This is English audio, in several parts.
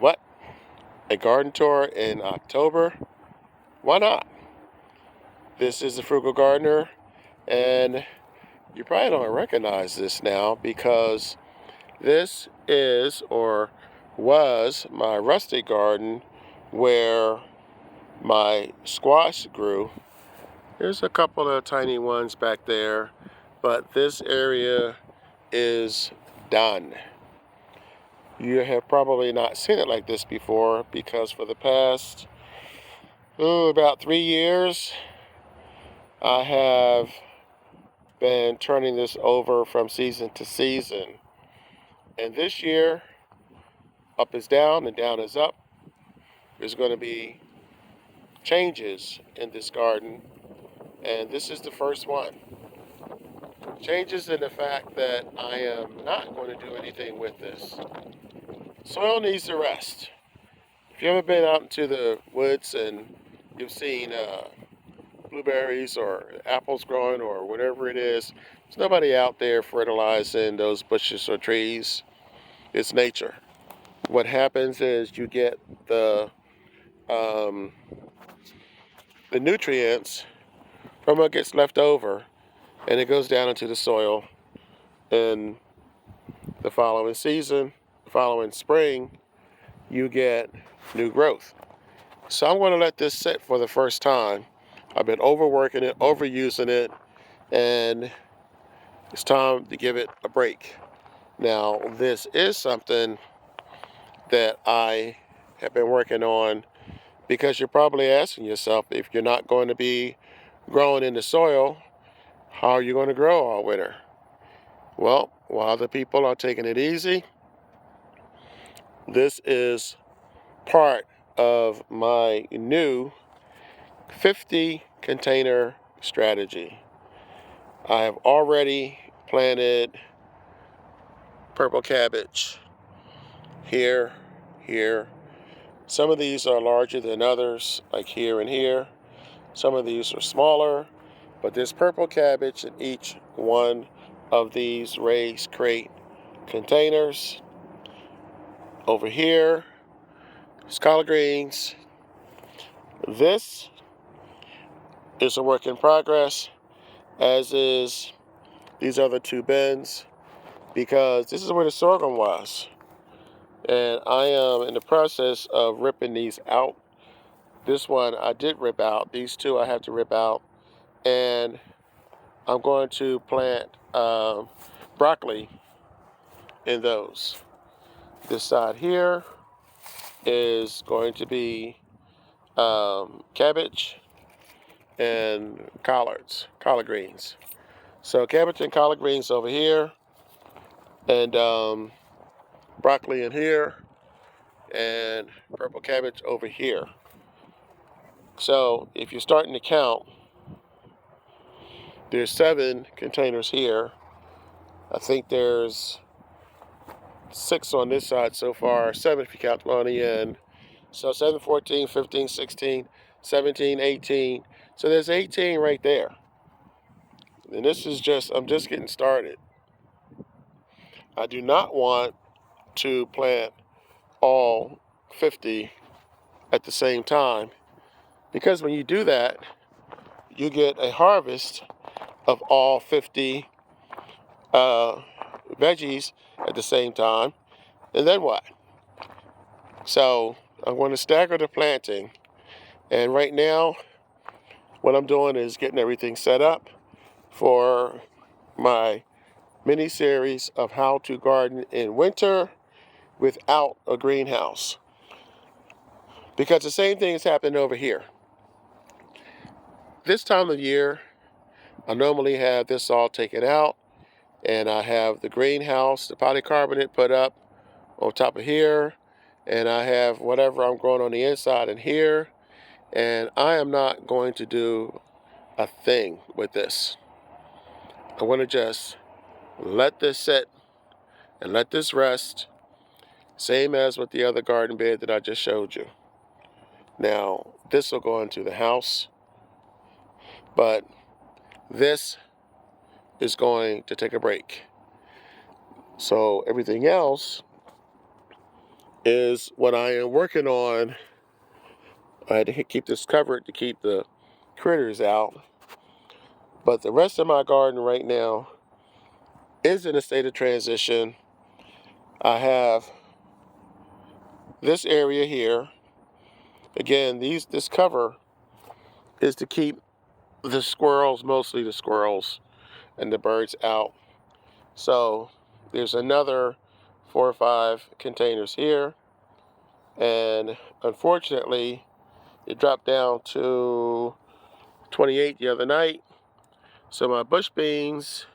What? A garden tour in October? Why not? This is the Frugal Gardener, and you probably don't recognize this now because this is or was my rustic garden where my squash grew. There's a couple of tiny ones back there, but this area is done. You have probably not seen it like this before because for the past about 3 years I have been turning this over from season to season. And this year, up is down and down is up. There's going to be changes in this garden, and this is the first one. Changes in the fact that I am not going to do anything with this. Soil needs to rest. If you ever been out into the woods and you've seen blueberries or apples growing or whatever it is, there's nobody out there fertilizing those bushes or trees. It's nature. What happens is you get um, the nutrients from what gets left over, and it goes down into the soil. In the following season, the following spring, you get new growth. So I'm going to let this sit for the first time. I've been overworking it, overusing it, and it's time to give it a break. Now, this is something that I have been working on because you're probably asking yourself, if you're not going to be growing in the soil, how are you going to grow all winter? Well, while the people are taking it easy, this is part of my new 50 container strategy. I have already planted purple cabbage here, here. Some of these are larger than others, like here and here. Some of these are smaller, but there's purple cabbage in each one of these raised crate containers. Over here, there's collard greens. This is a work in progress, as is these other two bins, because this is where the sorghum was. And I am in the process of ripping these out. This one I did rip out. These two I have to rip out. And I'm going to plant broccoli in those. This side here is going to be cabbage and collard greens. So cabbage and collard greens over here, and broccoli in here, and purple cabbage over here. So if you're starting to count, there's 7 containers here. I think there's 6 on this side so far, 7 if you count them on the end. So 7, 14, 15, 16, 17, 18. So there's 18 right there. And this is I'm just getting started. I do not want to plant all 50 at the same time, because when you do that, you get a harvest of all 50 veggies at the same time, and then what? So I'm going to stagger the planting, and right now what I'm doing is getting everything set up for my mini series of how to garden in winter without a greenhouse, because the same thing is happening over here. This time of year, I normally have this all taken out, and I have the greenhouse, the polycarbonate put up on top of here, and I have whatever I'm growing on the inside in here, and I am not going to do a thing with this. I want to just let this sit and let this rest, same as with the other garden bed that I just showed you. Now, this will go into the house, but this is going to take a break. So everything else is when I am working on, I had to keep this covered to keep the critters out. But the rest of my garden right now is in a state of transition. I have this area here. Again, this cover is to keep the squirrels, mostly the squirrels and the birds out. So there's another 4 or 5 containers here. And unfortunately, it dropped down to 28 the other night. So my bush beans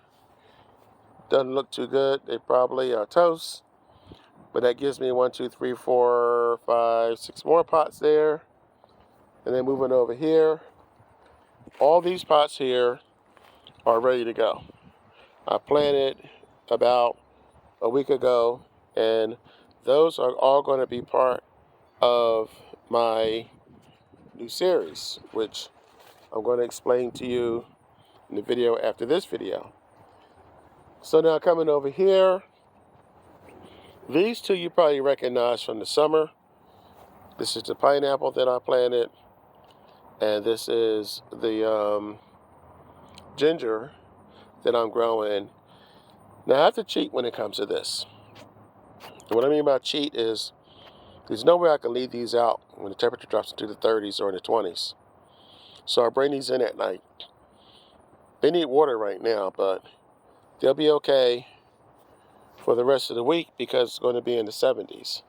doesn't look too good. They probably are toast. But that gives me 1, 2, 3, 4, 5, 6 more pots there. And then moving over here, all these pots here are ready to go. I planted about a week ago, and those are all going to be part of my new series, which I'm going to explain to you in the video after this video. So now coming over here, these two you probably recognize from the summer. This is the pineapple that I planted, and this is the ginger that I'm growing. Now I have to cheat when it comes to this. And what I mean by cheat is there's no way I can leave these out when the temperature drops into the 30s or in the 20s. So I bring these in at night. They need water right now, but they'll be okay for the rest of the week because it's going to be in the 70s.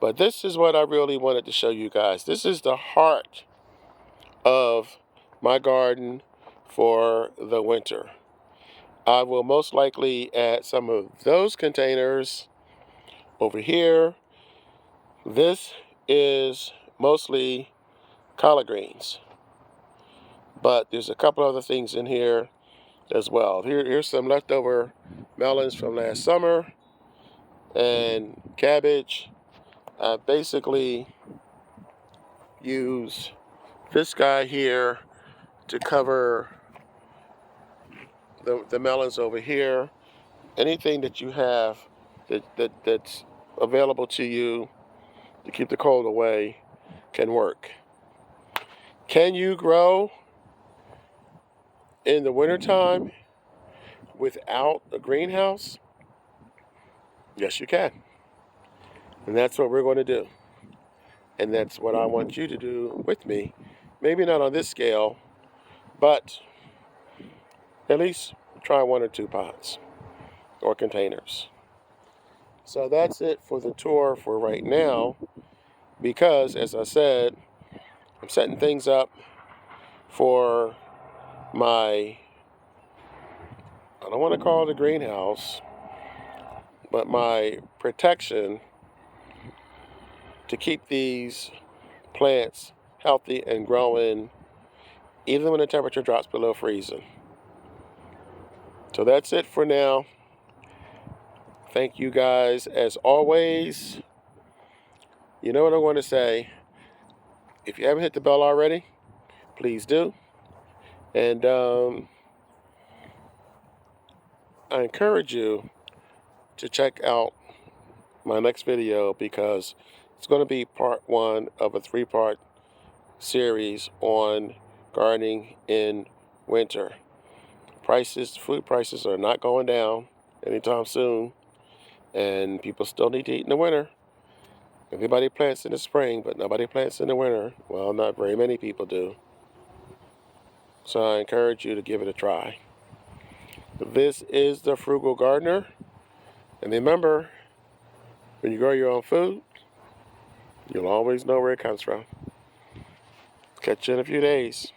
But this is what I really wanted to show you guys. This is the heart of my garden for the winter. I will most likely add some of those containers over here. This is mostly collard greens, but there's a couple other things in here as well. Here's some leftover melons from last summer and cabbage. I basically use this guy here to cover the melons over here. Anything that you have that's available to you to keep the cold away can work. Can you grow in the wintertime without a greenhouse? Yes, you can. And that's what we're going to do. And that's what I want you to do with me. Maybe not on this scale, but at least try 1 or 2 pots or containers. So that's it for the tour for right now, because as I said, I'm setting things up for my, I don't want to call it a greenhouse, but my protection to keep these plants healthy and growing even when the temperature drops below freezing. So that's it for now. Thank you guys as always. You know what I want to say. If you haven't hit the bell already, please do. And I encourage you to check out my next video, because it's going to be part 1 of a 3-part series on gardening in winter. Food prices are not going down anytime soon, and people still need to eat in the winter. Everybody plants in the spring, but nobody plants in the winter. Well, not very many people do. So I encourage you to give it a try. This is the Frugal Gardener. And remember, when you grow your own food, you'll always know where it comes from. Catch you in a few days.